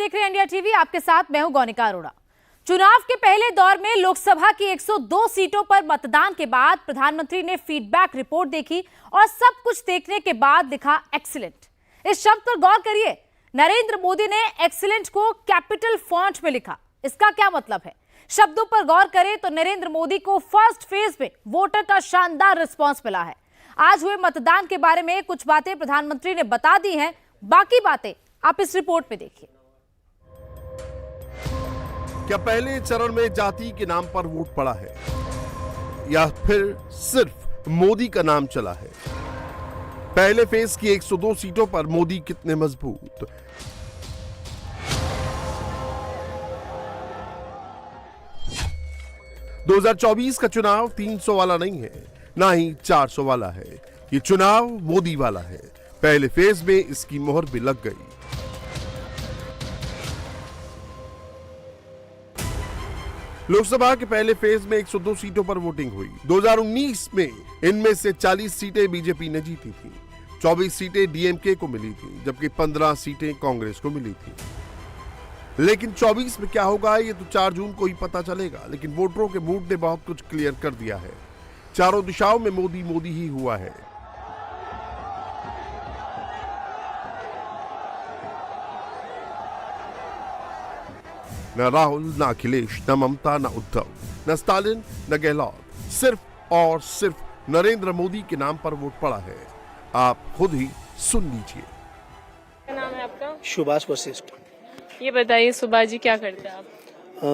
देख रहे हैं इंडिया टीवी, आपके साथ मैं हूं गौनिका अरोड़ा। चुनाव के पहले दौर में लोकसभा की 102 सीटों पर मतदान के बाद प्रधानमंत्री ने फीडबैक रिपोर्ट देखी और सब कुछ देखने के बाद लिखा एक्सीलेंट। इस शब्द पर गौर करिए, नरेंद्र मोदी ने एक्सीलेंट को कैपिटल फॉन्ट में लिखा। इसका क्या मतलब है? शब्दों पर गौर करें तो नरेंद्र मोदी को फर्स्ट फेज में वोटर का शानदार रिस्पांस मिला है। आज हुए मतदान के बारे में कुछ बातें प्रधानमंत्री ने बता दी हैं, बाकी बातें आप इस रिपोर्ट में देखिए। क्या पहले चरण में जाति के नाम पर वोट पड़ा है या फिर सिर्फ मोदी का नाम चला है? पहले फेज की 102 सीटों पर मोदी कितने मजबूत? ...2024 का चुनाव 300 वाला नहीं है, ना ही 400 वाला है। ये चुनाव मोदी वाला है। पहले फेज में इसकी मोहर भी लग गई। लोकसभा के पहले फेज में 102 सीटों पर वोटिंग हुई। 2019 में इनमें से 40 सीटें बीजेपी ने जीती थी, 24 सीटें डीएमके को मिली थी, जबकि 15 सीटें कांग्रेस को मिली थी। लेकिन 24 में क्या होगा ये तो 4 जून को ही पता चलेगा। लेकिन वोटरों के मूड ने बहुत कुछ क्लियर कर दिया है। चारों दिशाओं में मोदी मोदी ही हुआ है। न राहुल, न अखिलेश, न ममता, न उद्धव, न स्टालिन, न गहलोत, सिर्फ और सिर्फ नरेंद्र मोदी के नाम पर वोट पड़ा है। आप खुद ही सुन लीजिए। क्या नाम है आपका? सुभाष वशिष्ठ। ये बताइए सुभाष जी, क्या करते हैं आप?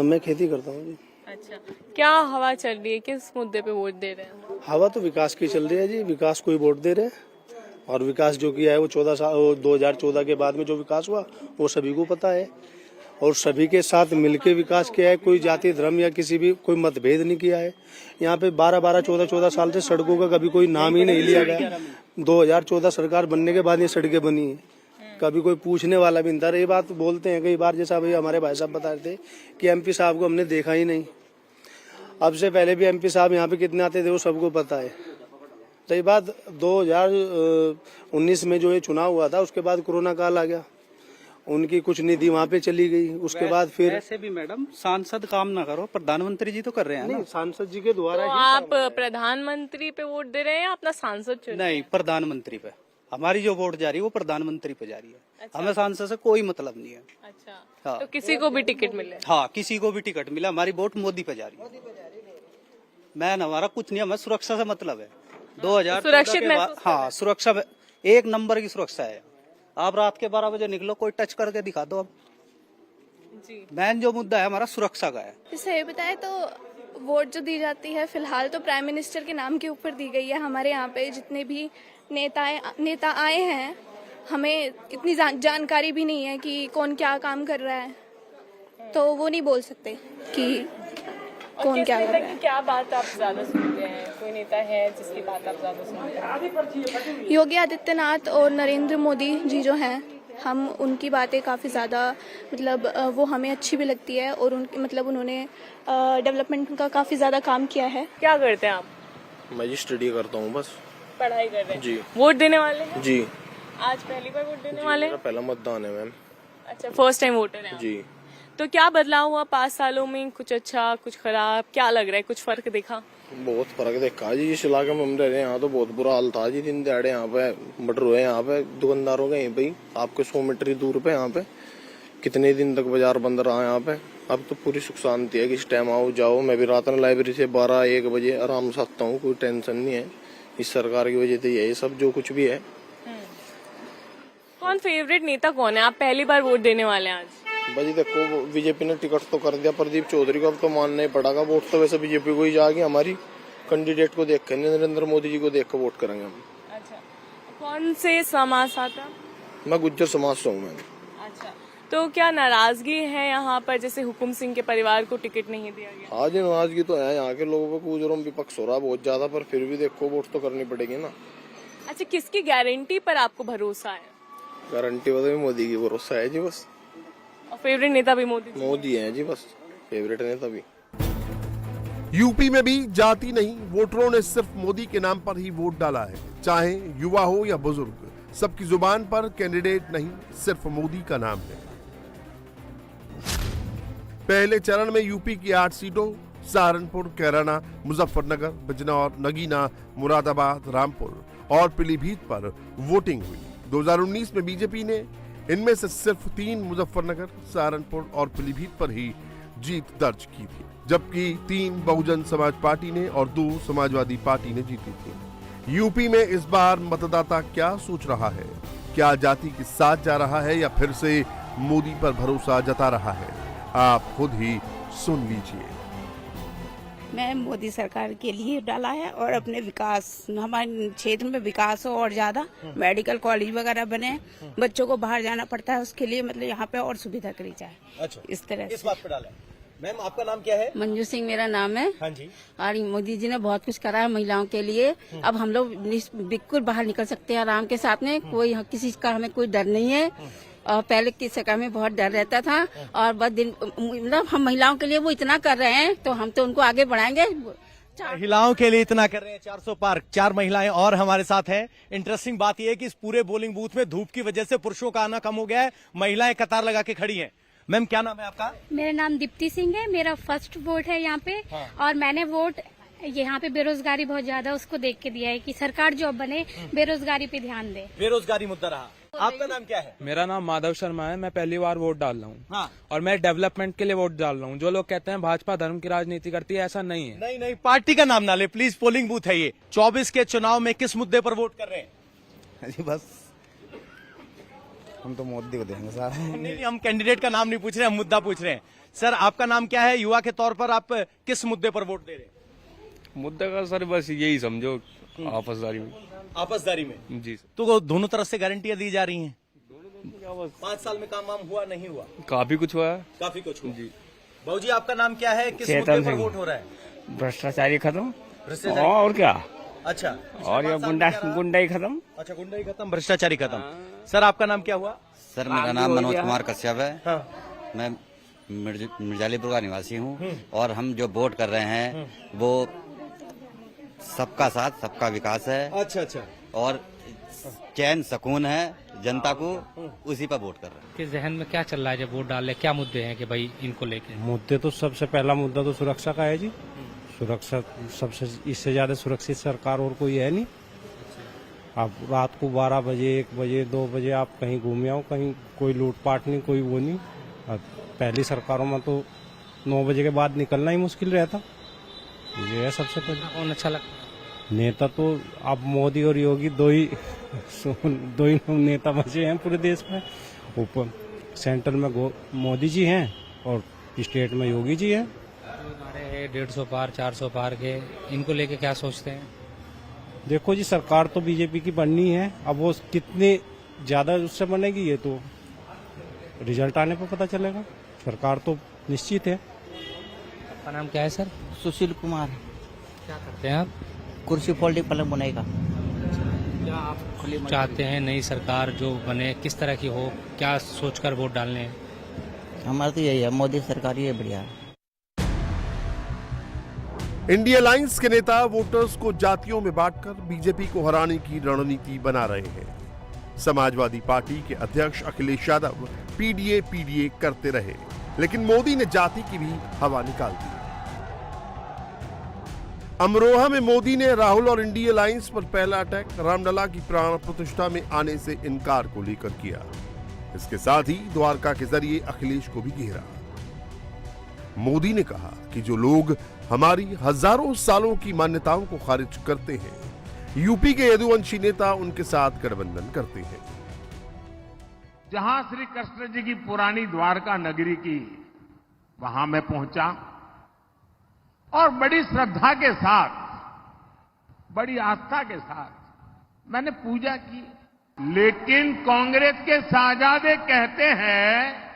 मैं खेती करता हूँ जी। अच्छा, क्या हवा चल रही है, किस मुद्दे पे वोट दे रहे हैं? हवा तो विकास की चल रही है जी, विकास को ही वोट दे रहे हैं। और विकास जो किया है वो 2014 के बाद में जो विकास हुआ वो सभी को पता है, और सभी के साथ मिलके विकास किया है। कोई जाति धर्म या किसी भी कोई मतभेद नहीं किया है। यहाँ पे 12-12, 14-14 साल से सड़कों का कभी कोई नाम ही नहीं लिया गया। 2014 सरकार बनने के बाद ये सड़कें बनी है, कभी कोई पूछने वाला भी नहीं था। ये बात बोलते हैं कई बार, जैसा अभी हमारे भाई साहब बता रहे थे कि एमपी साहब को हमने देखा ही नहीं। अब से पहले भी एमपी साहब यहाँ पे कितने आते थे वो सबको पता है। तो ये बात 2019 में जो ये चुनाव हुआ था उसके बाद कोरोना काल आ गया, उनकी कुछ निधि वहाँ पे चली गई। उसके बाद फिर ऐसे भी मैडम सांसद काम ना करो, प्रधानमंत्री जी तो कर रहे हैं ना। सांसद जी के द्वारा तो आप प्रधानमंत्री पे वोट दे रहे हैं या अपना सांसद चुन? नहीं, प्रधानमंत्री पे हमारी जो वोट जा रही है वो प्रधानमंत्री पे जा रही है। अच्छा। हमें सांसद से कोई मतलब नहीं है। अच्छा। हाँ। तो किसी को भी टिकट मिले? हाँ, किसी को भी टिकट मिला, हमारी वोट मोदी पे जा रही है। मैन हमारा कुछ नहीं, हमें सुरक्षा से मतलब है। 2000 सुरक्षित में? हाँ, सुरक्षा में 1 नंबर की सुरक्षा है। आप रात के 12 बजे निकलो, कोई टच करके दिखा दो। अब जी, मैन जो मुद्दा है हमारा सुरक्षा का है। सही बताए तो वोट जो दी जाती है फिलहाल तो प्राइम मिनिस्टर के नाम के ऊपर दी गई है। हमारे यहाँ पे जितने भी नेता आए हैं, हमें इतनी जानकारी भी नहीं है कि कौन क्या काम कर रहा है, तो वो नहीं बोल सकते कि कौन क्या कर रहा है। क्या बात आप ज्यादा सुनते हैं? कोई नेता है जिसकी बात आप ज्यादा सुनते हैं? योगी आदित्यनाथ और नरेंद्र मोदी जी जो हैं, हम उनकी बातें काफ़ी ज़्यादा मतलब वो हमें अच्छी भी लगती है, और उनकी मतलब उन्होंने डेवलपमेंट का काफ़ी ज़्यादा काम किया है। क्या करते हैं आप? मैं जी स्टडी करता हूँ, बस पढ़ाई कर रहे हैं जी। वोट देने वाले हैं? जी, आज पहली बार वोट देने वाले हैं? मेरा पहला मतदान है मैम। अच्छा, फर्स्ट टाइम वोटर है जी। तो क्या बदलाव हुआ 5 सालों में? कुछ अच्छा, कुछ खराब, क्या लग रहा है? कुछ फर्क देखा? बहुत फर्क देखा जी। इस इलाके में हम रह रहे हैं, यहाँ तो बहुत बुरा हाल था जी। दिन दिहाड़े यहाँ पे मर्डर हुए, यहाँ पे दुकानदारों के यहीं पे आपके 100 मीटर ही दूर पे यहाँ पे कितने दिन तक बाजार बंद रहा यहाँ पे। अब तो पूरी सुख शांति है कि इस टाइम आओ जाओ। मैं भी रात में लाइब्रेरी से 12-1 बजे आराम से आता हूँ, कोई टेंशन नहीं है। इस सरकार की वजह से यही सब जो कुछ भी है। कौन फेवरेट नेता कौन है? आप पहली बार वोट देने वाले हैं आज? भाई देखो, बीजेपी ने टिकट तो कर दिया प्रदीप चौधरी को, अब तो मानना ही पड़ेगा। वोट तो वैसे बीजेपी को ही जाएगी। हमारी कैंडिडेट को देख कर, नरेंद्र मोदी जी को देख कर वोट करेंगे हम। अच्छा, कौन से समाज से आता? मैं गुज्जर समाज से हूँ मैम। अच्छा, तो क्या नाराजगी है यहाँ पर, जैसे हुकुम सिंह के परिवार को टिकट नहीं दिया गया? आज नाराजगी तो है, यहाँ के लोगों को गुजरों विपक्ष हो रहा बहुत ज्यादा, पर फिर भी देखो वोट तो करनी पड़ेगी ना। अच्छा, किसकी गारंटी पर आपको भरोसा है? गारंटी बताओ, मोदी की भरोसा है जी बस। और फेवरेट नेता भी मोदी है जी बस, फेवरेट नेता भी। यूपी में भी जाति नहीं, वोटरों ने सिर्फ मोदी के नाम पर ही वोट डाला है। चाहे युवा हो या बुजुर्ग, सबकी जुबान पर कैंडिडेट नहीं, सिर्फ मोदी का नाम है। पहले चरण में यूपी की 8 सीटों सहारनपुर, कैराना, मुजफ्फरनगर, बिजनौर, नगीना, मुरादाबाद, रामपुर और पीलीभीत पर वोटिंग हुई। 2019 में बीजेपी ने इनमें से सिर्फ 3 मुजफ्फरनगर, सहारनपुर और पीलीभीत पर ही जीत दर्ज की थी, जबकि 3 बहुजन समाज पार्टी ने और 2 समाजवादी पार्टी ने जीती थी। यूपी में इस बार मतदाता क्या सोच रहा है? क्या जाति के साथ जा रहा है या फिर से मोदी पर भरोसा जता रहा है? आप खुद ही सुन लीजिए। मैं मोदी सरकार के लिए डाला है और अपने विकास, हमारे क्षेत्र में विकास हो और ज्यादा मेडिकल कॉलेज वगैरह बने, बच्चों को बाहर जाना पड़ता है उसके लिए, मतलब यहाँ पे और सुविधा करी जाए। अच्छा, इस तरह इस बात पे डाला है। मैम आपका नाम क्या है? मंजू सिंह मेरा नाम है। हाँ जी। और मोदी जी ने बहुत कुछ करा है महिलाओं के लिए। अब हम लोग बिल्कुल बाहर निकल सकते हैं आराम के साथ में, कोई किसी का हमें कोई डर नहीं है। और पहले की सरकार में बहुत डर रहता था और बस दिन मतलब हम महिलाओं के लिए वो इतना कर रहे हैं तो हम तो उनको आगे बढ़ाएंगे। महिलाओं के लिए इतना कर रहे हैं, 400 पार 4 महिलाएं और हमारे साथ हैं। इंटरेस्टिंग बात यह है कि इस पूरे पोलिंग बूथ में धूप की वजह से पुरुषों का आना कम हो गया है, महिलाएं कतार लगा के खड़ी हैं। मैम क्या नाम है आपका? मेरा नाम दीप्ति सिंह है, मेरा फर्स्ट वोट है यहाँ पे। हाँ। और मैंने वोट यहाँ पे बेरोजगारी बहुत ज्यादा उसको देख के दिया है कि सरकार जॉब बने, बेरोजगारी पे ध्यान दे। बेरोजगारी मुद्दा रहा। आपका नाम क्या है? मेरा नाम माधव शर्मा है, मैं पहली बार वोट डाल रहा हूँ। हाँ। और मैं डेवलपमेंट के लिए वोट डाल रहा हूँ। जो लोग कहते हैं भाजपा धर्म की राजनीति करती है, ऐसा नहीं है। नहीं, पार्टी का नाम ना ले प्लीज, पोलिंग बूथ है ये। 24 के चुनाव में किस मुद्दे पर वोट कर रहे हैं? जी बस हम तो मोदी को देंगे सर। नहीं, हम कैंडिडेट का नाम नहीं पूछ रहे, हम मुद्दा पूछ रहे हैं। सर आपका नाम क्या है? युवा के तौर पर आप किस मुद्दे पर वोट दे रहे हैं? मुद्दा का सर बस यही समझो, आपसदारी में। आपसदारी में जी। तो दोनों तरफ से गारंटियां दी जा रही हैं। 5 साल में काम वाम हुआ नहीं हुआ? काफी कुछ हुआ है। काफी कुछ हुआ जी। बाबू जी आपका नाम क्या है? किस मुद्दे पर वोट हो रहा है? भ्रष्टाचारी खत्म भ्रष्टाचारी और क्या। अच्छा, और ये गुंडाई खत्म। अच्छा, गुंडाई खत्म, भ्रष्टाचारी खत्म। सर आपका नाम क्या हुआ? सर मेरा नाम मनोज कुमार कश्यप है। हाँ। मैं मिर्जालीपुर का निवासी हूँ और हम जो वोट कर रहे हैं वो सबका साथ सबका विकास है। अच्छा अच्छा। और चैन सुकून है जनता को, उसी पर वोट कर रहे हैं। कि जहन में क्या चल रहा है जब वोट डाल रहे, क्या मुद्दे हैं कि भाई इनको लेके? मुद्दे तो सबसे पहला मुद्दा तो सुरक्षा का है जी। सुरक्षा सबसे, इससे ज्यादा सुरक्षित सरकार और कोई है नहीं। आप रात को 12 बजे 1 बजे 2 बजे आप कहीं घूम आओ, कहीं कोई लूटपाट नहीं, कोई वो नहीं। पहली सरकारों में तो 9 बजे के बाद निकलना ही मुश्किल रहता। ये है सबसे पहले। कौन अच्छा लगता? नेता तो अब मोदी और योगी दो ही नेता बचे हैं पूरे देश में। ऊपर सेंट्रल में मोदी जी हैं और स्टेट में योगी जी हैं। 150 पार 400 पार के, इनको लेके क्या सोचते हैं? देखो जी, सरकार तो बीजेपी की बननी है, अब वो कितने ज्यादा उससे बनेगी ये तो रिजल्ट आने पर पता चलेगा। सरकार तो निश्चित है। आपका नाम क्या है सर? सुशील कुमार। क्या करते हैं आप? कुर्सी फोल्डिंग पलंग बुनाई का। क्या आप चाहते हैं नई सरकार जो बने किस तरह की हो, क्या सोचकर वोट डालने हैं? हमारा तो यही है, मोदी सरकार ही बढ़िया है। इंडिया अलायंस के नेता वोटर्स को जातियों में बांटकर बीजेपी को हराने की रणनीति बना रहे हैं। समाजवादी पार्टी के अध्यक्ष अखिलेश यादव पीडीए करते रहे, लेकिन मोदी ने जाति की भी हवा निकाल दी। अमरोहा में मोदी ने राहुल और इंडिया अलायंस पर पहला अटैक रामलला की प्राण प्रतिष्ठा में आने से इनकार को लेकर किया। इसके साथ ही द्वारका के जरिए अखिलेश को भी घेरा। मोदी ने कहा कि जो लोग हमारी हजारों सालों की मान्यताओं को खारिज करते हैं, यूपी के यदुवंशी नेता उनके साथ गठबंधन करते हैं। जहां श्री कृष्ण जी की पुरानी द्वारका नगरी की, वहां मैं पहुंचा और बड़ी श्रद्धा के साथ, बड़ी आस्था के साथ मैंने पूजा की। लेकिन कांग्रेस के साहजादे कहते हैं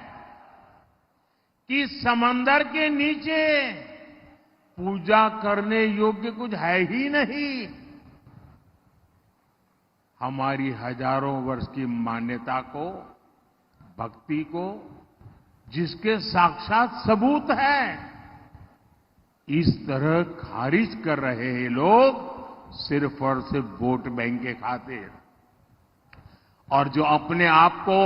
कि समंदर के नीचे पूजा करने योग्य कुछ है ही नहीं। हमारी हजारों वर्ष की मान्यता को, भक्ति को, जिसके साक्षात सबूत है, इस तरह खारिज कर रहे हैं लोग सिर्फ और सिर्फ वोट बैंक के खातिर। और जो अपने आप को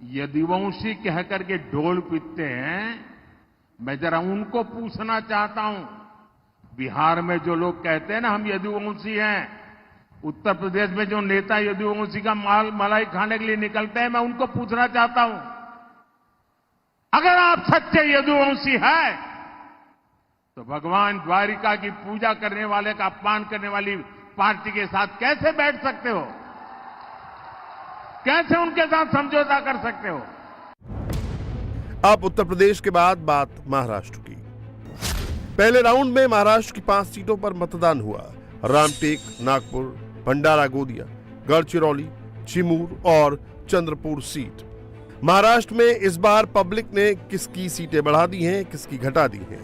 यदुवंशी कहकर के ढोल पीटते हैं, मैं जरा उनको पूछना चाहता हूं, बिहार में जो लोग कहते हैं ना हम यदुवंशी हैं, उत्तर प्रदेश में जो नेता यदुवंशी का मलाई खाने के लिए निकलते हैं, मैं उनको पूछना चाहता हूं, अगर आप सच्चे यदुवंशी हैं तो भगवान द्वारिका की पूजा करने वाले का अपमान करने वाली पार्टी के साथ कैसे बैठ सकते हो? कैसे उनके साथ समझौता कर सकते हो? अब उत्तर प्रदेश के बाद बात महाराष्ट्र की। पहले राउंड में महाराष्ट्र की 5 सीटों पर मतदान हुआ। रामटेक, नागपुर, भंडारा गोंदिया, गढ़चिरौली, चिमूर और चंद्रपुर सीट। महाराष्ट्र में इस बार पब्लिक ने किसकी सीटें बढ़ा दी हैं, किसकी घटा दी हैं,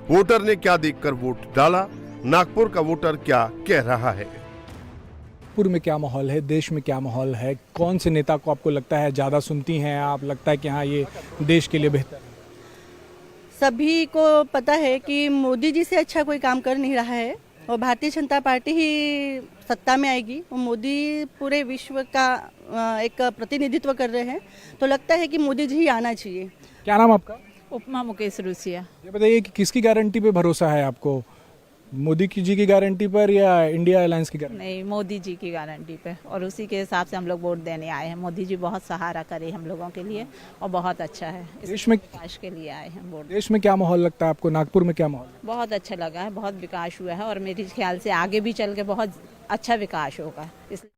वोटर ने क्या देखकर वोट डाला, नागपुर का वोटर क्या कह रहा है। नागपुर में क्या माहौल है, देश में क्या माहौल है, कौन से नेता को आपको लगता है ज्यादा सुनती हैं आप, लगता है कि हाँ ये देश के लिए बेहतर है? सभी को पता है कि मोदी जी से अच्छा कोई काम कर नहीं रहा है और भारतीय जनता पार्टी ही सत्ता में आएगी और मोदी पूरे विश्व का एक प्रतिनिधित्व कर रहे हैं, तो लगता है कि मोदी जी ही आना चाहिए। क्या नाम आपका? उपमा मुकेश रूसिया। ये बताइए कि किसकी गारंटी पे भरोसा है आपको, मोदी जी की गारंटी पर या इंडिया अलायंस की गारंटी? नहीं, मोदी जी की गारंटी पे, और उसी के हिसाब से हम लोग वोट देने आए हैं। मोदी जी बहुत सहारा करे हम लोगों के लिए और बहुत अच्छा है, देश में विकास के लिए आए हैं वोट। देश में क्या माहौल लगता है आपको, नागपुर में क्या माहौल? बहुत अच्छा लगा है, बहुत विकास हुआ है और मेरे ख्याल से आगे भी चल के बहुत अच्छा विकास होगा। इसलिए